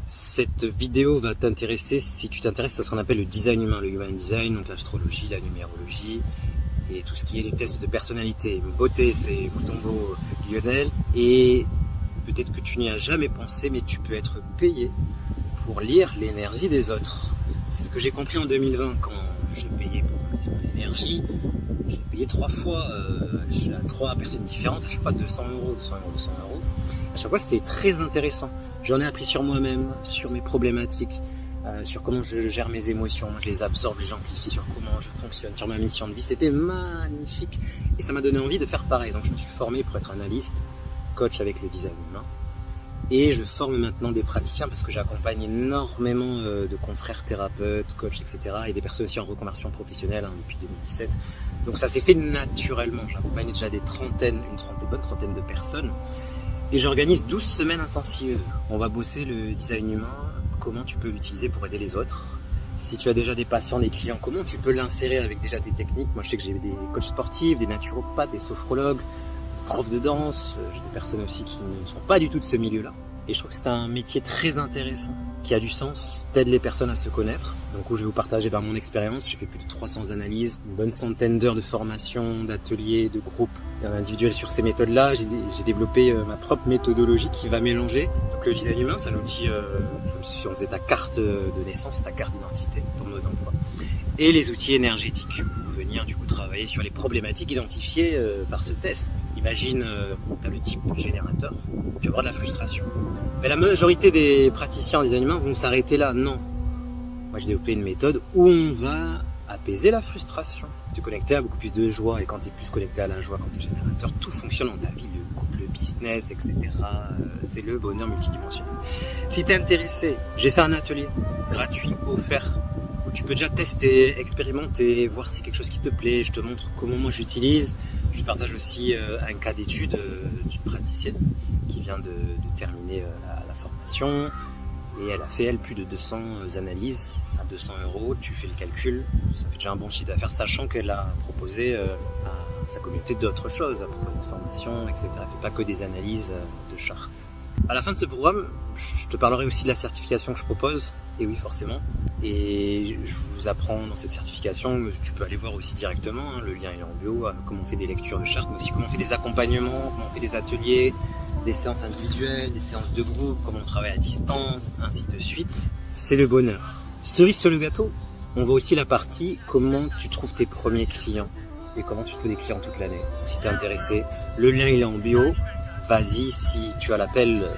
Cette vidéo va t'intéresser si tu t'intéresses à ce qu'on appelle le design humain, le human design, donc l'astrologie, la numérologie et tout ce qui est les tests de personnalité. Beauté, c'est Mutombo Lionel, et peut-être que tu n'y as jamais pensé, mais tu peux être payé pour lire l'énergie des autres. C'est ce que j'ai compris en 2020 quand j'ai payé pour l'énergie. J'ai payé 3 fois à 3 personnes différentes, à chaque fois 200 euros, 200 euros, 200 euros. À chaque fois, c'était très intéressant. J'en ai appris sur moi-même, sur mes problématiques, sur comment je gère mes émotions, je les absorbe, je les amplifie, sur comment je fonctionne, sur ma mission de vie. C'était magnifique et ça m'a donné envie de faire pareil. Donc je me suis formé pour être analyste, coach avec le design humain. Et je forme maintenant des praticiens parce que j'accompagne énormément de confrères thérapeutes, coachs, etc. et des personnes aussi en reconversion professionnelle depuis 2017. Donc ça s'est fait naturellement. J'accompagne déjà une bonne trentaine de personnes. Et j'organise 12 semaines intensives. On va bosser le design humain, comment tu peux l'utiliser pour aider les autres. Si tu as déjà des patients, des clients, comment tu peux l'insérer avec déjà tes techniques. Moi je sais que j'ai des coachs sportifs, des naturopathes, des sophrologues, profs de danse, j'ai des personnes aussi qui ne sont pas du tout de ce milieu-là. Et je trouve que c'est un métier très intéressant, qui a du sens, t'aide les personnes à se connaître. Donc où je vais vous partager mon expérience, j'ai fait plus de 300 analyses, une bonne centaine d'heures de formation, d'ateliers, de groupes et en individuel sur ces méthodes-là. J'ai développé ma propre méthodologie qui va mélanger. Donc le design humain, c'est un outil, si on faisait ta carte de naissance, ta carte d'identité, ton mode d'emploi. Et les outils énergétiques pour venir du coup travailler sur les problématiques identifiées par ce test. Imagine, tu as le type générateur, tu vas avoir de la frustration. Mais la majorité des praticiens en design humain vont s'arrêter là. Non. Moi, j'ai développé une méthode où on va apaiser la frustration, te connecter à beaucoup plus de joie. Et quand tu es plus connecté à la joie, quand tu es générateur, tout fonctionne dans ta vie, le couple, le business, etc. C'est le bonheur multidimensionnel. Si tu es intéressé, j'ai fait un atelier gratuit, offert, où tu peux déjà tester, expérimenter, voir si c'est quelque chose qui te plaît. Je te montre comment moi j'utilise. Je partage aussi un cas d'étude d'une praticienne qui vient de terminer la formation, et elle a fait plus de 200 analyses à 200 euros. Tu fais le calcul, ça fait déjà un bon chiffre d'affaires, sachant qu'elle a proposé à sa communauté d'autres choses, à proposer des formations, etc. Elle ne fait pas que des analyses de chartes. À la fin de ce programme, je te parlerai aussi de la certification que je propose, et oui forcément, et je vous apprends dans cette certification, tu peux aller voir aussi directement, le lien est en bio, comment on fait des lectures de chartes, mais aussi comment on fait des accompagnements, comment on fait des ateliers, des séances individuelles, des séances de groupe, comment on travaille à distance, ainsi de suite. C'est le bonheur. Cerise sur le gâteau, on voit aussi la partie comment tu trouves tes premiers clients et comment tu trouves des clients toute l'année. Si tu es intéressé, le lien il est en bio. Vas-y si tu as l'appel